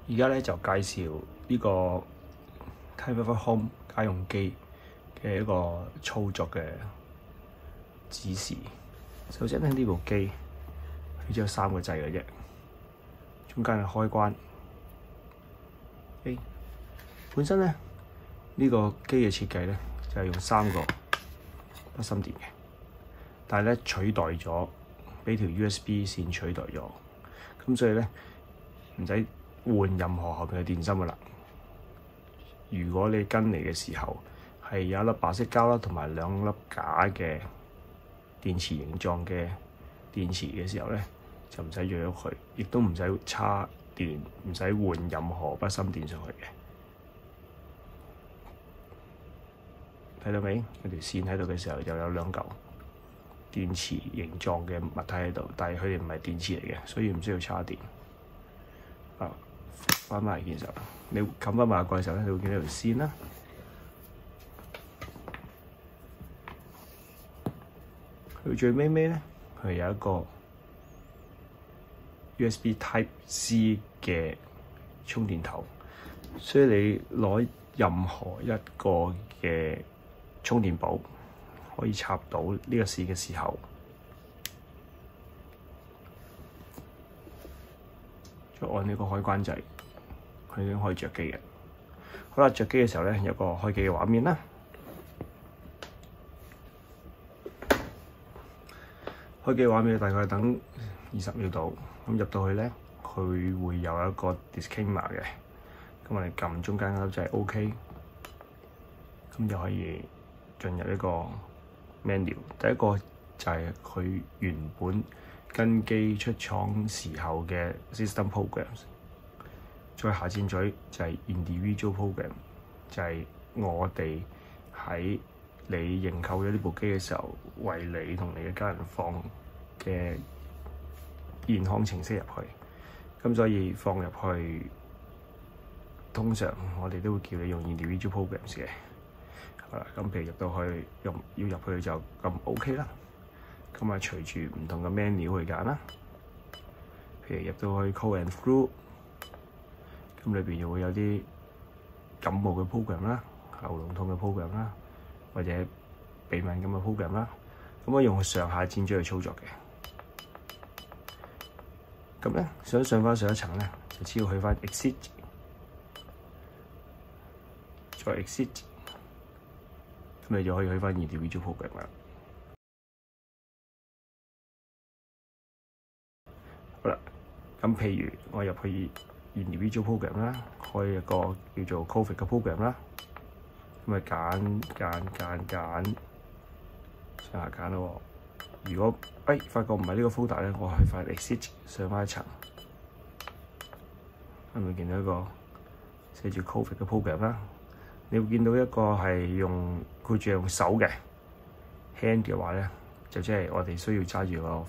而家咧就介紹呢個 TimeSaver Home 家用機嘅一個操作嘅指示。首先咧，呢部機佢只有3個掣嘅啫，中間係開關。本身咧呢個機嘅設計咧就係用3個筆芯電嘅，但係咧取代咗俾條 USB 線取代咗，咁所以咧唔使換任何後邊嘅電芯噶啦。如果你跟嚟嘅時候係有一粒白色膠啦，同埋2粒假嘅電池形狀嘅電池嘅時候咧，就唔使喐喐佢，亦都唔使插電，唔使換任何筆芯電上去嘅。睇到未？有條線喺度嘅時候，就有2嚿電池形狀嘅物體喺度，但係佢哋唔係電池嚟嘅，所以唔需要插電。翻埋嘅時候，你冚翻埋個蓋嘅時候咧，你會見到條線啦。佢最尾咧，佢有一個 USB Type C 嘅充電頭，所以你攞任何一個嘅充電寶可以插到呢個線嘅時候，再按呢個開關掣，佢已經可以着機嘅。好啦，着機嘅時候咧，有個開機嘅畫面啦。開機畫面大概等20秒度，咁入到去咧，佢會有一個 disclaimer 嘅。咁我哋撳中間嗰粒掣 OK， 咁就可以進入一個 menu。第一個就係佢原本跟機出廠時候嘅 system programs， 再下箭嘴就係 individual program， 就係我哋喺你認購咗呢部機嘅時候，為你同你嘅家人放嘅健康程式入去。咁所以放入去，通常我哋都會叫你用 individual programs 嘅。咁譬如入到去要入去就撳 OK 啦。咁啊，隨住唔同嘅 menu 去揀啦。譬如入到去 cold and flu， 咁裏邊又會有啲感冒嘅 program 啦、喉嚨痛嘅 program 啦，或者鼻敏感嘅 program 啦。咁我用上下箭嘴去操作嘅。咁咧，想上翻上一層咧，就只要去翻 exit， 再 exit， 咁你就可以去翻 individual program 啦。好啦，咁譬如我入去 individual program 啦，開一個叫做 COVID 嘅 program 啦，咁咪揀上下揀咯。如果發覺唔係呢個 folder 咧，我去翻 exit 上翻一層，咁咪見到一個寫住 COVID 嘅 program 啦。你會見到一個係用手嘅 hand 嘅話咧，就即係我哋需要揸住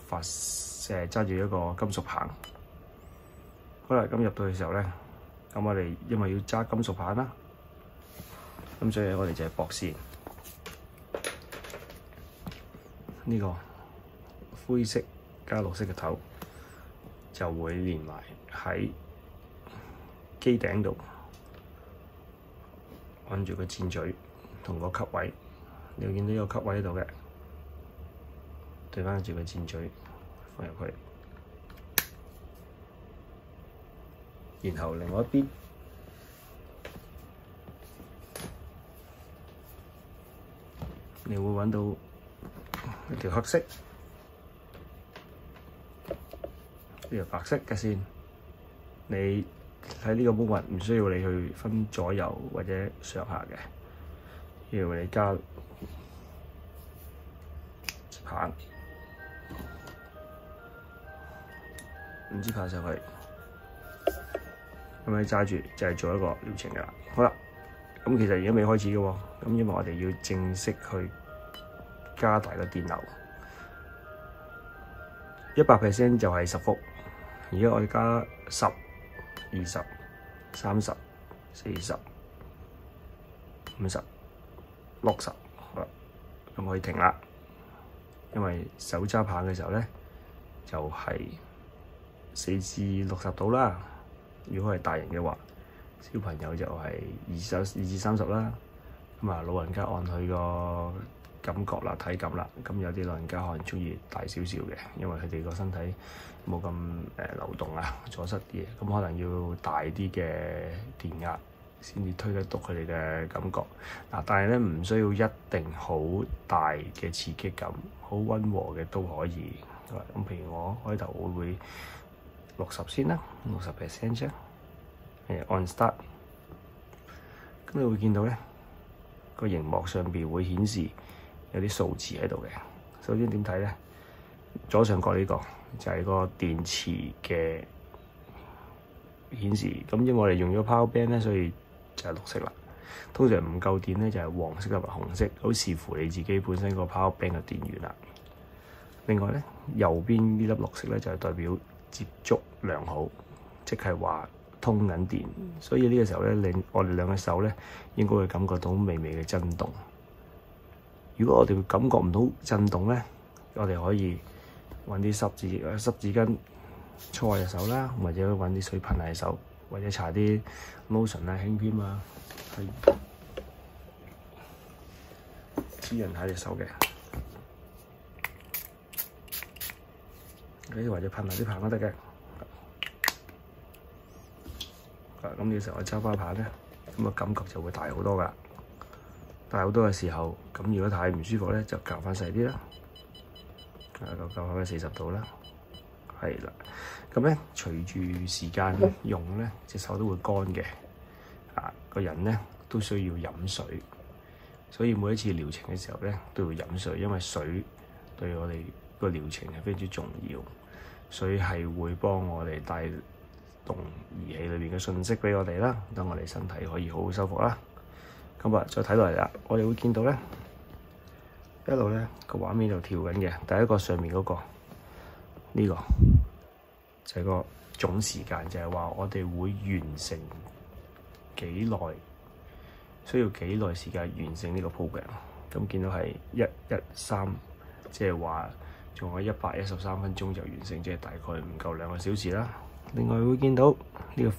揸住一個金屬棒。好啦，咁入到去嘅時候咧，咁我哋因為要揸金屬棒啦，咁所以我哋就係駁線呢個灰色加綠色嘅頭就會連埋喺機頂度，按住個箭嘴同個吸位，你會見到有吸位喺度嘅，對翻住個箭嘴放入去，然後另外一邊你會揾到一條黑色，呢條白色嘅線。你喺呢個 moment 唔需要你去分左右或者上下嘅，要你加棒，唔知爬上去，咁你揸住就係做一個療程㗎啦。好啦，咁其實而家未開始嘅喎，咁因為我哋要正式去加大個電流，100% 就係10伏。而家我哋加10、20、30、40、50、60，好啦，咁可以停啦。因為手揸棒嘅時候咧，就係4至60度啦。如果係大人嘅話，小朋友就係2至30啦。咁啊，老人家按佢個感覺啦、體感啦。咁有啲老人家可能鍾意大少少嘅，因為佢哋個身體冇咁流動啊，阻塞啲嘢。咁可能要大啲嘅電壓先至推得到佢哋嘅感覺。嗱，但係咧唔需要一定好大嘅刺激感，好溫和嘅都可以。咁譬如我開頭我會60先啦，60% 啫。On start，咁你會見到咧個熒幕上邊會顯示有啲數字喺度嘅。首先點睇咧？左上角呢個就係個電池嘅顯示。咁因為我哋用咗 power bank 咧，所以就係綠色啦。通常唔夠電咧就係黃色同埋紅色，好視乎你自己本身個 power bank 嘅電源啦。另外咧，右邊呢粒綠色咧就係代表接觸良好，即係話通緊電。所以呢個時候咧，我哋兩個手咧應該會感覺到微微嘅震動。如果我哋感覺唔到震動咧，我哋可以揾啲濕紙巾搓下隻手啦，或者揾啲水噴下隻手，或者搽啲 lotion 啊、輕片啊，去滋潤下隻手嘅。或者噴下啲棒都得嘅。咁呢個時候我揸花棒咧，咁個感覺就會大好多㗎。大好多嘅時候，咁如果太唔舒服咧，就校翻細啲啦。校翻40度啦。係啦。咁咧，隨住時間用咧，隻手都會乾嘅。個人咧都需要飲水，所以每一次療程嘅時候咧，都要飲水，因為水對我哋個療程係非常之重要。水係會幫我哋帶動儀器裏邊嘅信息俾我哋啦，等我哋身體可以好好修復啦。咁啊，再睇落嚟啦，我哋會見到咧，一路咧個畫面就跳緊嘅。第一個上面嗰個呢個就係個總時間，就係話我哋會完成幾耐，需要幾耐時間完成呢個 program。咁見到係113，即係話仲有113分鐘就完成，即係大概唔夠2個小時啦。另外會見到呢個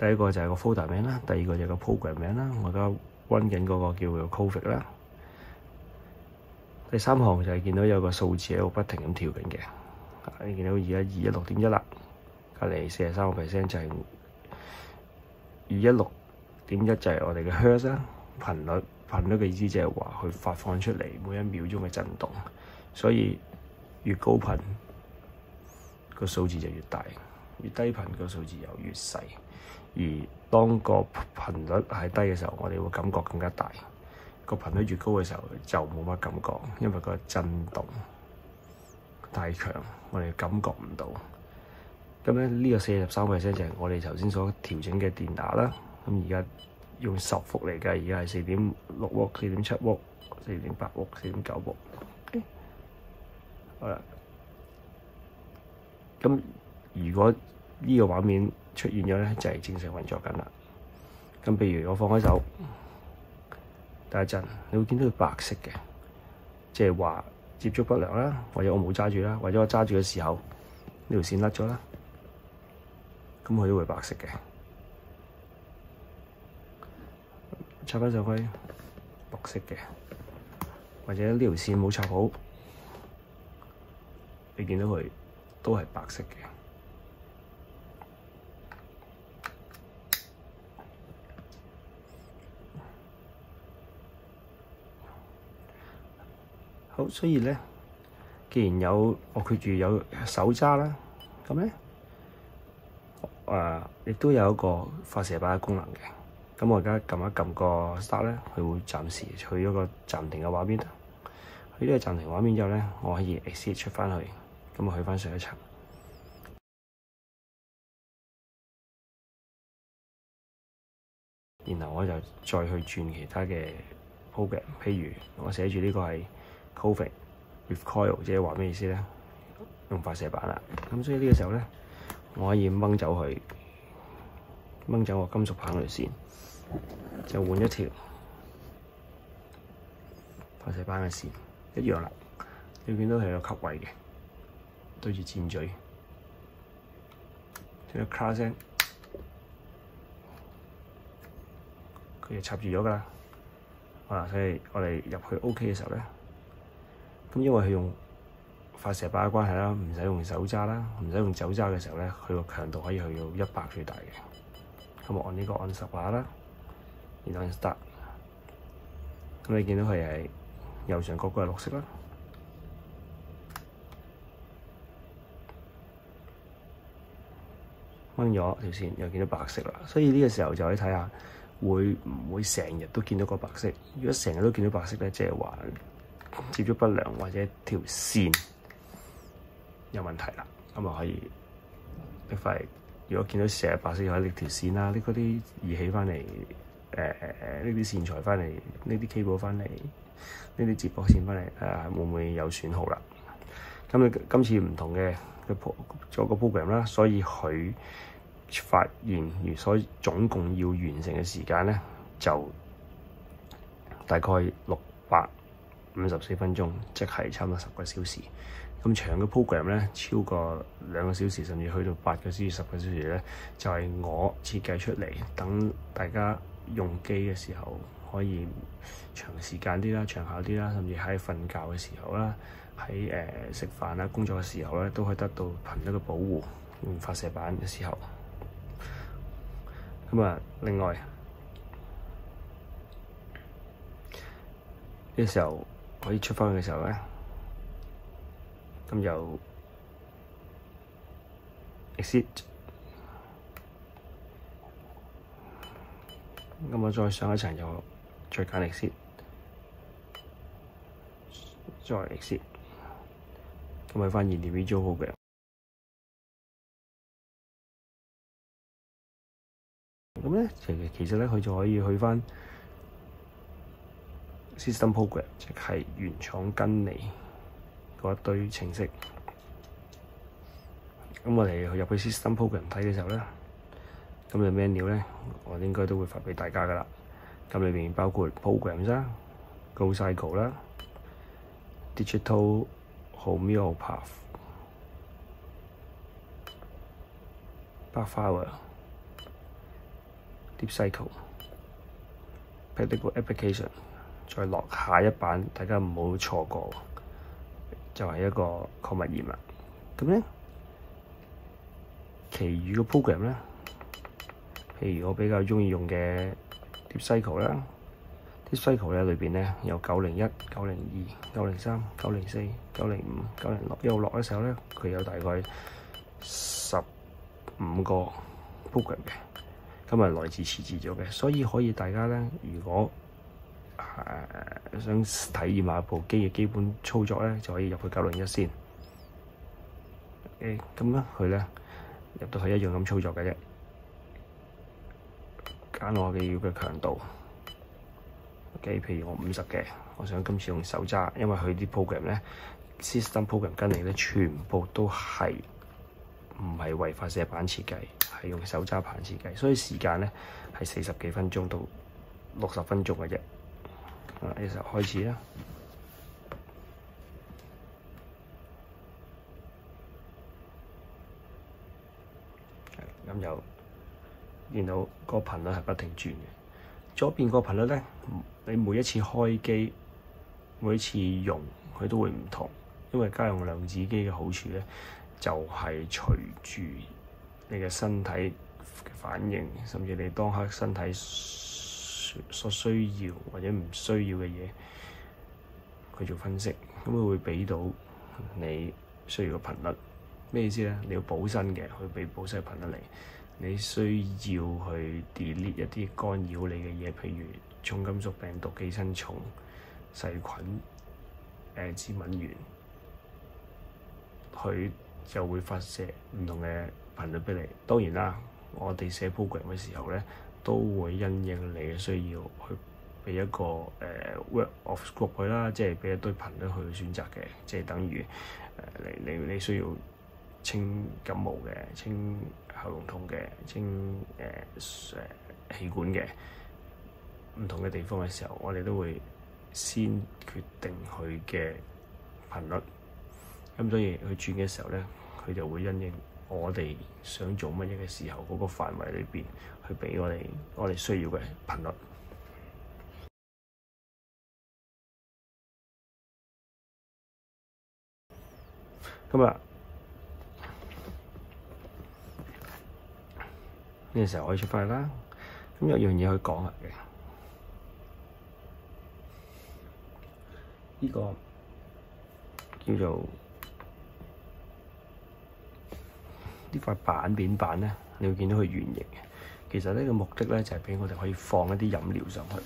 第一個就係個 folder 名啦，第二個就係個 program 名啦。我而家溫緊嗰個叫做 COVID 啦。第三行就係見到有個數字喺度不停咁跳緊嘅。你見到而家216.1啦，隔離43% 就係216.1，就係我哋嘅 hertz 啦，頻率。頻率嘅意思就係話佢發放出嚟每1秒鐘嘅震動，所以越高頻個數字就越大，越低頻個數字又越細。而當個頻率係低嘅時候，我哋會感覺更加大；個頻率越高嘅時候就冇乜感覺，因為個震動太強，我哋感覺唔到。咁咧呢個43%就係我哋頭先所調整嘅電壓啦。咁而家用10伏嚟計，而家係4.6伏、4.7伏、4.8伏、4.9伏。好啦，咁如果呢個畫面出現咗咧，就係正常運作緊啦。咁譬如我放開手，等一陣，你會見到佢白色嘅，即係話接觸不良啦，或者我冇揸住啦，或者我揸住嘅時候呢條線甩咗啦，咁佢都會白色嘅。插翻上去，綠色嘅，或者呢條線冇插好，你見到佢都係白色嘅。好，所以咧，既然有我決住有手揸啦，咁咧，亦都有一個發射板嘅功能嘅。咁我而家撳一撳個 start 咧，佢會暫時去咗個暫停嘅畫面。去呢個暫停畫面之後咧，我可以 exit 出翻去，咁我去翻上一層。然後我就再去轉其他嘅 program， 譬如我寫住呢個係 COVID with coil， 即係話咩意思咧？用發射板啦。咁所以呢個時候咧，我可以掹走個金屬棒條線。就換一條發射板嘅線，一樣啦。你見到係有吸位嘅，對住箭嘴，聽到咔聲，佢就插住咗㗎啦。所以我哋入去 OK 嘅時候咧，咁因為佢用發射把嘅關係啦，唔使用手揸啦，唔使用手揸嘅時候咧，佢個強度可以去到100最大嘅。咁我按呢個按10下啦，然後按 start。咁你見到佢係右上角嗰個係綠色啦，掹咗條線又見到白色啦。所以呢個時候就可以睇下會唔會成日都見到個白色。如果成日都見到白色咧，即係話接觸不良或者條線有問題啦。咁啊可以拎翻嚟。如果見到成日白色，可以拎條線啦，拎嗰啲儀器翻嚟，呢啲線材翻嚟，呢啲 cable 翻嚟，呢啲接駁線翻嚟，會唔會有損耗啦？咁你今次唔同嘅做個 program 啦，所以佢發現所以總共要完成嘅時間咧，就大概654分鐘，即係差唔多10個小時。咁長嘅 program 咧，超過2個小時，甚至去到8個小時、10個小時咧，就係我設計出嚟，等大家用機嘅時候可以長時間啲啦、長效啲啦，甚至喺瞓覺嘅時候啦，喺食飯啦、工作嘅時候咧，都可以得到頻率嘅保護。用發射板嘅時候，咁啊，另外呢個時候可以出翻去嘅時候咧。咁就 exit， 咁我再上一層就再揀 exit， 再 exit， 咁去翻 individual program。咁咧，其實咧，佢就可以去翻 system program， 即係原廠跟你嗰一堆程式。咁我哋入去 system program 睇嘅時候咧，咁嘅 menu 咧，我應該都會發俾大家噶啦。咁裏邊包括 programs 啦、Go Cycle 啦、Digital Homeopath、Backfire、Deep Cycle、Practical Application， 再落下一版，大家唔好錯過。就係一個礦物鹽啦。咁咧，其餘嘅 program 咧，譬如我比較中意用嘅 Deep Cycle 啦，Deep Cycle 咧裏邊咧有901、902、903、904、905、906，一路落嘅時候咧，佢有大概15個 program 嘅，咁啊來自遲遲咗嘅，所以可以大家咧，如果想體驗下部機嘅基本操作咧，就可以入去901先。咁咧佢咧入到去一樣咁操作嘅啫。揀我嘅要嘅強度。譬如我50嘅，我想今次用手揸，因為佢啲 program 咧 system program 跟嚟咧，全部都係唔係為發射板設計，係用手揸棒設計，所以時間咧係40幾分鐘到60分鐘嘅啫。呢時候開始啦，咁就見到個頻率係不停轉嘅。左邊個頻率咧，你每一次開機、每一次用佢都會唔同，因為家用量子機嘅好處咧，就係隨住你嘅身體嘅反應，甚至你當刻身體所需要或者唔需要嘅嘢，佢做分析，咁佢會俾到你需要嘅頻率。咩意思咧？你要補身嘅，佢俾補身嘅頻率嚟。你需要去 delete 一啲干擾你嘅嘢，譬如重金屬、病毒、寄生蟲、細菌、致敏原，佢就會發射唔同嘅頻率俾你。當然啦，我哋寫 program 嘅時候咧，都會因應你嘅需要去俾一個word of scope 佢啦，即係俾一堆頻率去選擇嘅，即係等於你需要清感冒嘅、清喉嚨痛嘅、清氣管嘅唔同嘅地方嘅時候，我哋都會先決定佢嘅頻率。咁所以佢轉嘅時候咧，佢就會因應我哋想做乜嘢嘅時候嗰個範圍裏邊，去俾我哋需要嘅頻率。咁啊，呢個時候可以出翻嚟啦。咁有樣嘢可以講下嘅，呢個叫做呢塊面板咧，你會見到佢圓形嘅。其實呢個目的咧就係俾我哋可以放一啲飲料上去，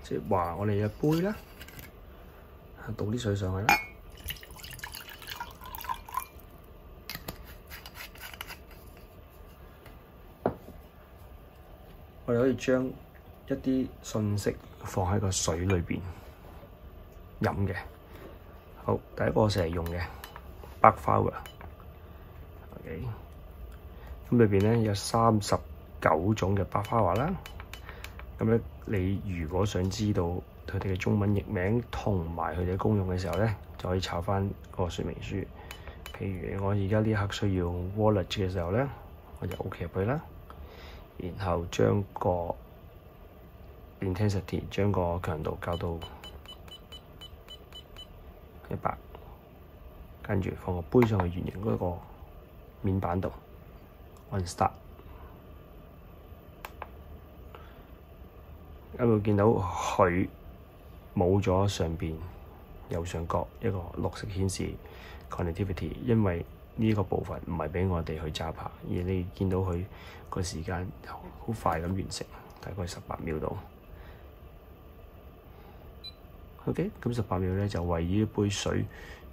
即係話我哋嘅杯啦，倒啲水上去啦。我哋可以將一啲信息放喺個水裏邊飲嘅。好，第一個我成日用嘅 Bugflower，OK，咁裏邊咧有39種嘅 Bugflower啦。咁咧，你如果想知道佢哋嘅中文譯名同埋佢哋嘅功用嘅時候咧，就可以抄翻個說明書。譬如我而家呢一刻需要 Wallet 嘅時候咧，我就 OK 入去啦。然後將個 intensity 將個強度校到100，跟住放個杯上去圓形嗰個面板度，按 start。咁會見到佢冇咗上邊右上角一個綠色顯示 connectivity， 因為呢個部分唔係俾我哋去揸拍，而你見到佢個時間好快咁完成，大概18秒度。OK， 咁18秒咧就為呢杯水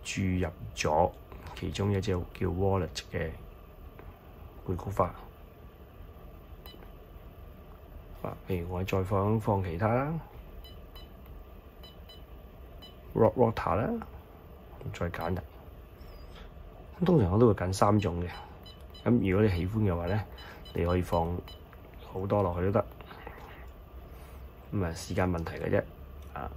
注入咗其中一隻叫 Wallet 嘅貝菊花。譬如我再放其他啦 ，Rock Water 啦，再揀人。通常我都會揀3種嘅。咁如果你喜歡嘅話咧，你可以放好多落去都得。咁啊，時間問題嘅啫。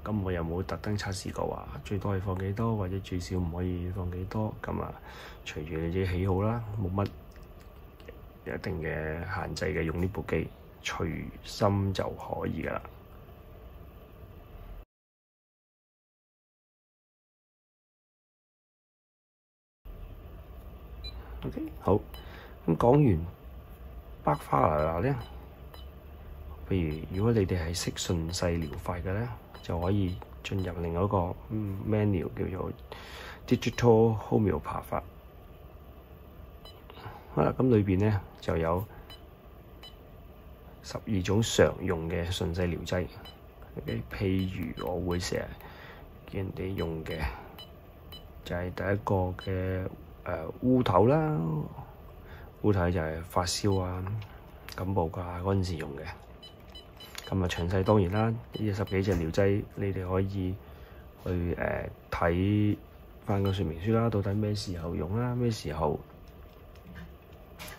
咁我又冇特登測試過話最多可以放幾多，或者最少唔可以放幾多。咁啊，隨住你自己喜好啦，冇乜一定嘅限制嘅，用呢部機隨心就可以㗎喇。OK， 好。咁講完Bugflower咧，譬如如果你哋係識順勢療法嘅咧，就可以進入另外一個 menu 叫做 Digital Homeopath 法。好啦，咁裏邊咧就有12種常用嘅順勢療劑。Okay， 譬如我會成日見人哋用嘅就係第一個嘅烏頭啦，烏頭就係發燒啊、感冒啊嗰陣時用嘅。咁啊，詳細當然啦，呢10幾隻療劑，你哋可以去睇翻個說明書啦，到底咩時候用啦，咩時候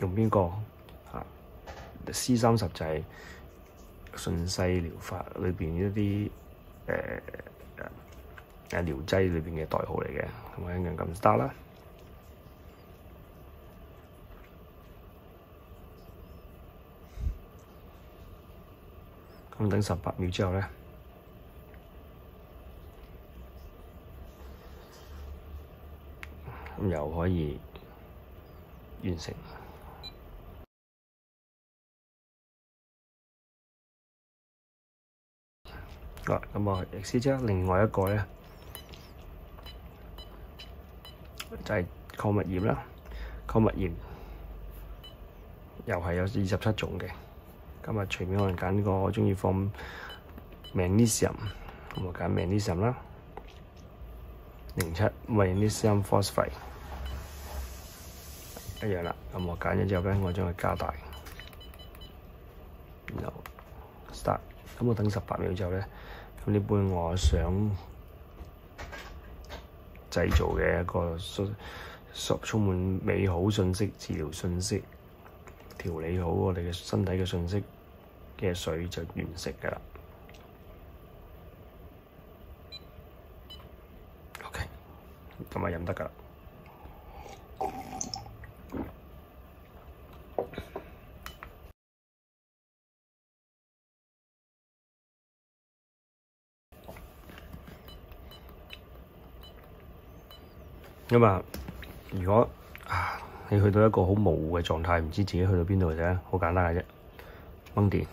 用邊個啊 ？C30 就係順勢療法裏邊一啲療劑裏邊嘅代號嚟嘅，咁我一樣撳 start 啦。咁等18秒之後咧，咁又可以完成。好啦，咁我 exit 另外一個咧就係礦物鹽啦。礦物鹽又係有27種嘅。今日隨便可能揀呢個，我中意放 Magnesium， 咁我揀 Magnesium 啦，07 Magnesium Phosphate 一樣啦。咁我揀咗之後咧，我將佢加大，然後 start。咁我等18秒之後咧，咁呢杯我想製造嘅一個充滿美好信息、治療信息、調理好我哋嘅身體嘅信息嘅水就完成㗎喇。OK，咁啊飲得㗎喇。咁啊，如果你去到一個好模糊嘅狀態，唔知自己去到邊度嘅啫，好簡單嘅啫，掹電，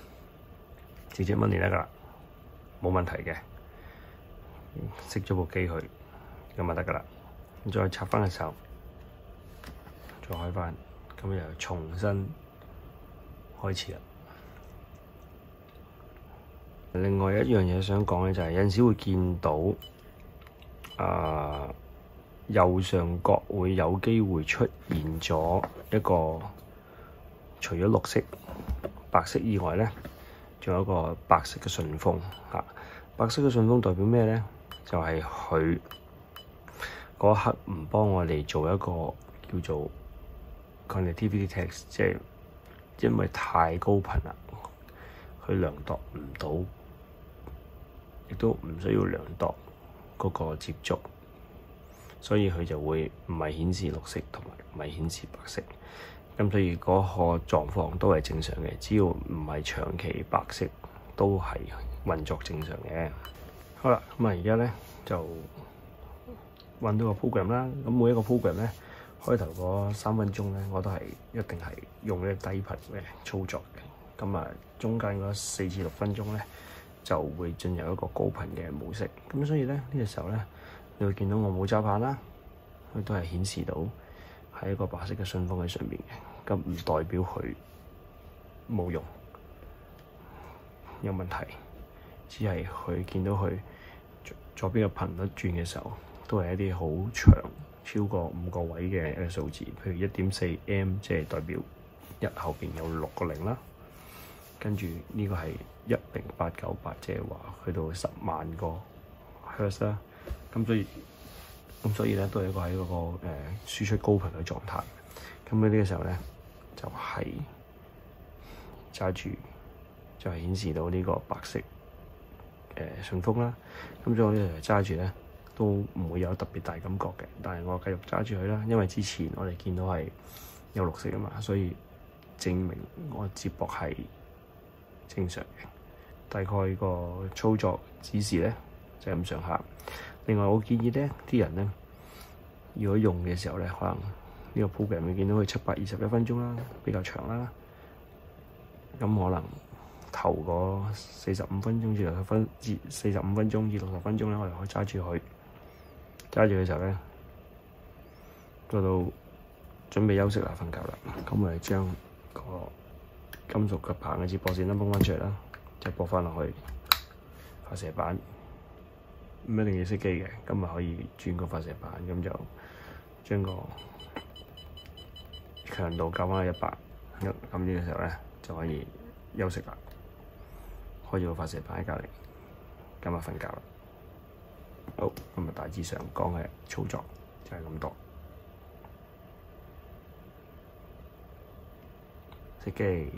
直接掹電得㗎啦，冇問題嘅。熄咗部機去，咁就得㗎啦。再插翻嘅時候，再開翻，咁又重新開始啦。另外一樣嘢想講嘅就係有陣時會見到右上角會有機會出現咗一個除咗綠色、白色以外咧，仲有一個白色嘅順風嚇。白色嘅順風代表咩咧？就係佢嗰一刻唔幫我哋做一個叫做 connectivity test， 即係因為太高頻啦，佢量度唔到，亦都唔需要量度嗰個接觸，所以佢就會唔係顯示綠色同埋唔係顯示白色。咁所以嗰個狀況都係正常嘅，只要唔係長期白色，都係運作正常嘅。好啦，咁而家咧就揾到個 program 啦。咁每一個 program 咧，開頭嗰3分鐘咧，我都係一定係用呢個低頻嘅操作嘅。咁中間嗰4至6分鐘咧，就會進入一個高頻嘅模式。咁所以咧，呢個時候咧，你會見到我冇揸棒啦，佢都係顯示到係一個白色嘅順風喺上面嘅。咁唔代表佢冇用，有問題，只係佢見到佢左邊嘅頻率轉嘅時候，都係一啲好長，超過5個位嘅一個數字。譬如1.4 M， 即係代表1後邊有6個0啦。跟住呢個係10898，即係話去到10萬個 Hertz 啦。咁所以咧都係一個喺嗰個輸出高頻嘅狀態。咁喺呢個時候咧，就係揸住就係顯示到呢個白色順風啦。咁所以我呢度揸住咧都唔會有特別大感覺嘅，但係我繼續揸住佢啦，因為之前我哋見到係有綠色啊嘛，所以證明我接駁係正常嘅。大概個操作指示咧就係咁上下。另外我建議咧啲人咧，如果用嘅時候咧，可能呢個 program 會見到佢721分鐘啦，比較長啦。咁可能頭嗰45分鐘至45分鐘至60分鐘咧，我哋可以揸住佢，揸住嘅時候咧，到到準備休息啦、瞓覺啦，咁我哋將個金屬嘅棒嘅接駁線咧掹翻出嚟啦，就駁翻落去發射板。唔一定要熄機嘅，咁咪可以轉個發射板，咁就將個強度校翻去100，咁呢個時候咧就可以休息啦。開咗個發射板喺隔離，咁就瞓覺啦。好，咁大致上講嘅操作就係咁多。熄機。